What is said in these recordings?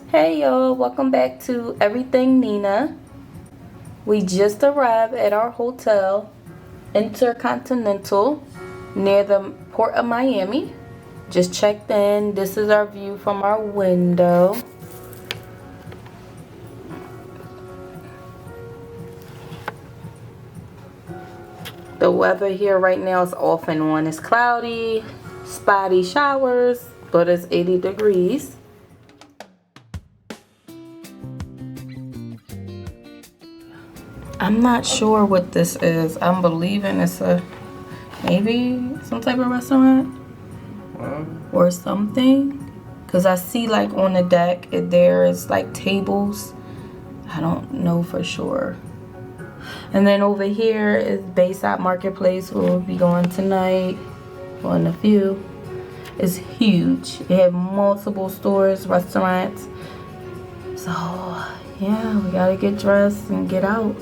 Hey y'all, welcome back to Everything Nena. We just arrived at our hotel, Intercontinental, near the port of Miami. Just checked in. This is our view from our window. The weather here right now is off and on. It's cloudy, spotty showers, but it's 80 degrees. I'm not sure what this is. I'm believing it's maybe some type of restaurant or something. Cause I see like on the deck there is like tables. I don't know for sure. And then over here is Bayside Marketplace where we'll be going tonight. Or in a few. It's huge. They have multiple stores, restaurants. So yeah, we gotta get dressed and get out.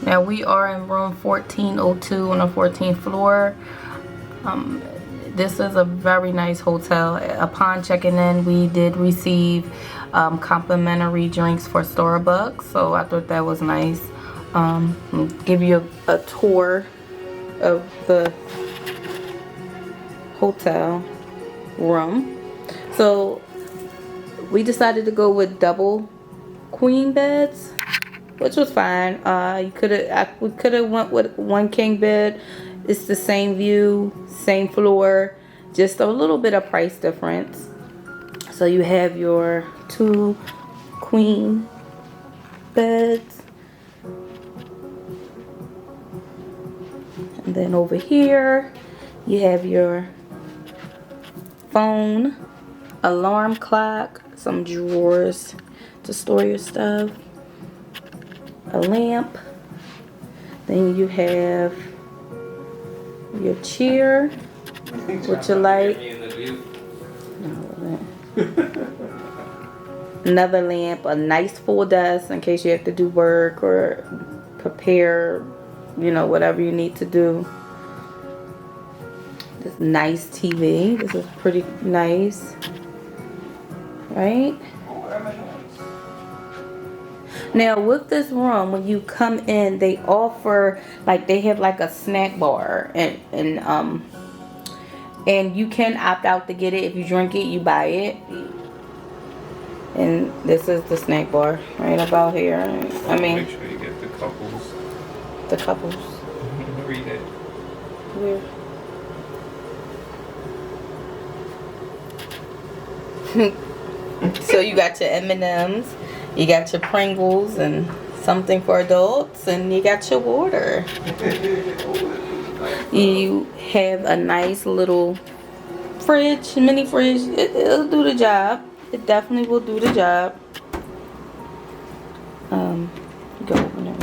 Now we are in room 1402 on the 14th floor. This is a very nice hotel. Upon checking in, we did receive complimentary drinks for Starbucks, so I thought that was nice. Give you a tour of the hotel room. So we decided to go with double queen beds, which was fine. We could have went with one king bed. It's the same view, same floor, just a little bit of price difference. So you have your two queen beds, and then over here you have your phone, alarm clock, some drawers to store your stuff, a lamp. Then you have your chair with your light. Another lamp, a nice full desk in case you have to do work or prepare, whatever you need to do. This nice TV. This is pretty nice, right? Now with this room, when you come in, they offer they have like a snack bar, and you can opt out to get it. If you drink it, you buy it. And this is the snack bar right about here. I mean, make sure you get the couples. The couples. Read it. Where? So you got your M&Ms. You got your Pringles and something for adults, and you got your water. You have a nice little fridge, mini fridge. It'll do the job. It definitely will do the job. Go open it.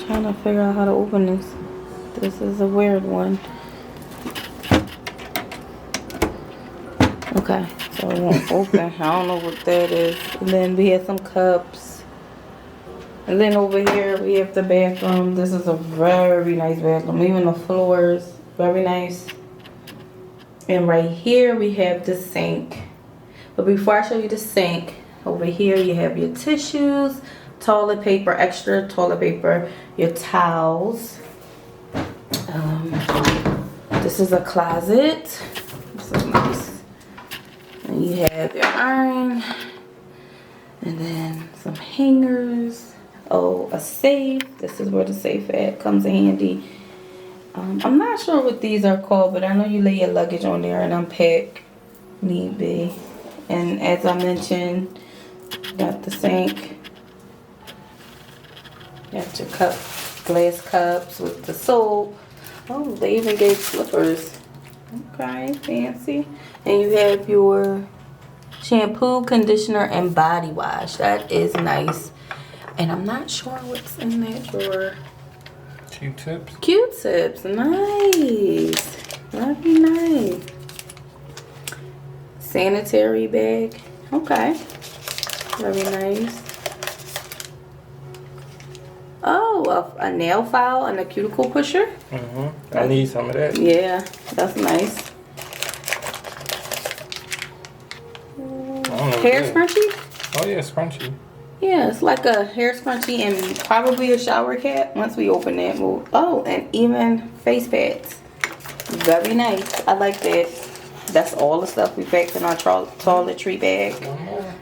Trying to figure out how to open this. This is a weird one. Okay. So it won't open. I don't know what that is. And then we have some cups. And then over here we have the bathroom. This is a very nice bathroom. Even the floors, very nice. And right here we have the sink. But before I show you the sink, over here you have your tissues, toilet paper, extra toilet paper, your towels. This is a closet. This is nice. And you have your iron, and then some hangers. Oh, a safe. This is where the safe at comes in handy. I'm not sure what these are called, but I know you lay your luggage on there and unpack need be. And as I mentioned, got the sink. Got your glass cups with the soap. Oh, they even gave slippers. Okay, fancy. And you have your shampoo, conditioner, and body wash. That is nice. And I'm not sure what's in that drawer. Q-tips. Q-tips. Nice. Very nice. Sanitary bag. Okay. Very nice. Oh, a nail file and a cuticle pusher. I need some of that. Yeah, that's nice. I don't know Hair what that- scrunchie? Oh yeah, scrunchy. Yeah, it's like a hair scrunchie and probably a shower cap. Once we open it, we'll, oh, and even face pads. Very nice. I like that. That's all the stuff we packed in our toiletry bag. One more.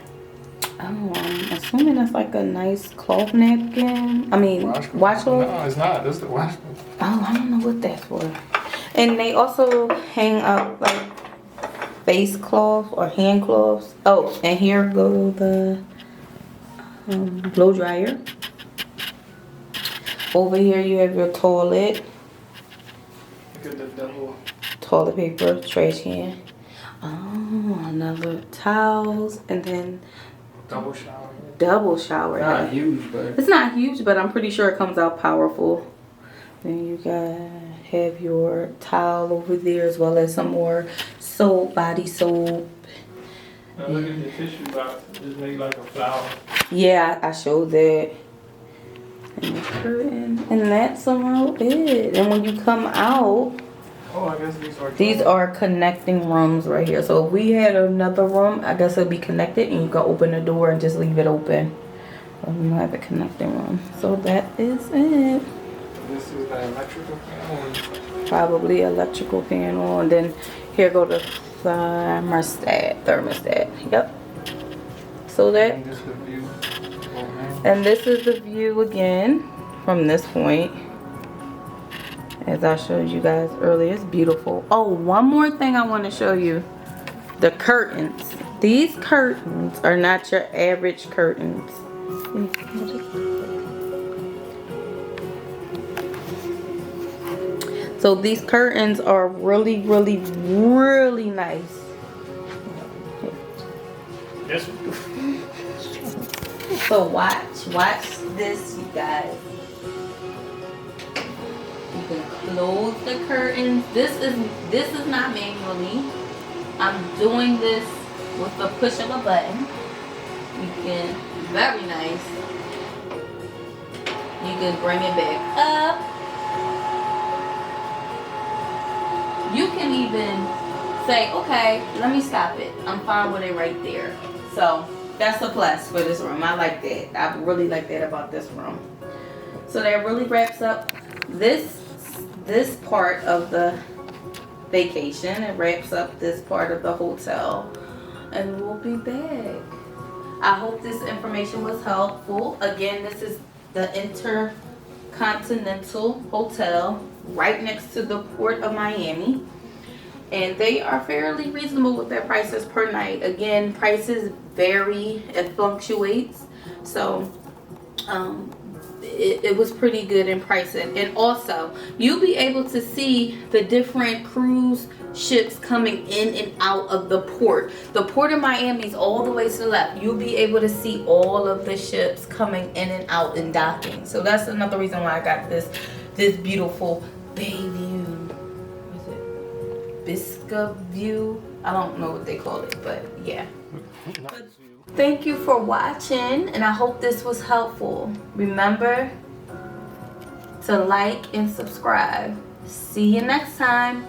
Oh, I'm assuming that's like a nice cloth napkin. I mean, washcloth. No, it's not. That's the washcloth. Oh, I don't know what that's for. And they also hang up like face cloth or hand cloths. Oh, and here go the blow dryer. Over here you have your toilet, Look at the double. toilet paper, trash can. Oh, another towels, and then Double shower. double shower Not head. huge, but It's not huge, but I'm pretty sure it comes out powerful. Then you gotta have your towel over there as well as some more soap, body soap. now look at the tissue box. Just make like a flower. Yeah, I showed that. And the curtain. And that's about it. And when you come out, Oh, I guess these are connecting rooms right here. So if we had another room, I guess it'd be connected and you can open the door and just leave it open. But we don't have a connecting room. So that is it. This is the electrical panel. Probably electrical panel. And then here go the thermostat. Yep. So that, And this is the view. and this is the view again from this point. As I showed you guys earlier, it's beautiful. Oh, one more thing I want to show you. The curtains. These curtains are not your average curtains. So these curtains are really, really, really nice. Yes. So watch this, you guys. You can close the curtains. This is not manually. I'm doing this with the push of a button. You can, very nice. You can bring it back up. You can even say, okay, let me stop it. I'm fine with it right there. So that's a plus for this room. I like that. I really like that about this room. So that really wraps up this part of the vacation. It wraps up this part of the hotel. And we'll be back. I hope this information was helpful. Again, this is the Intercontinental Hotel right next to the Port of Miami. And they are fairly reasonable with their prices per night. Again, prices vary, it fluctuates. So it was pretty good in pricing. And also, you'll be able to see the different cruise ships coming in and out of the port. The Port of Miami is all the way to the left. You'll be able to see all of the ships coming in and out and docking. So that's another reason why I got this beautiful bay view. What is it? Biscayne view? I don't know what they call it, but yeah. Thank you for watching, and I hope this was helpful. Remember to like and subscribe. See you next time.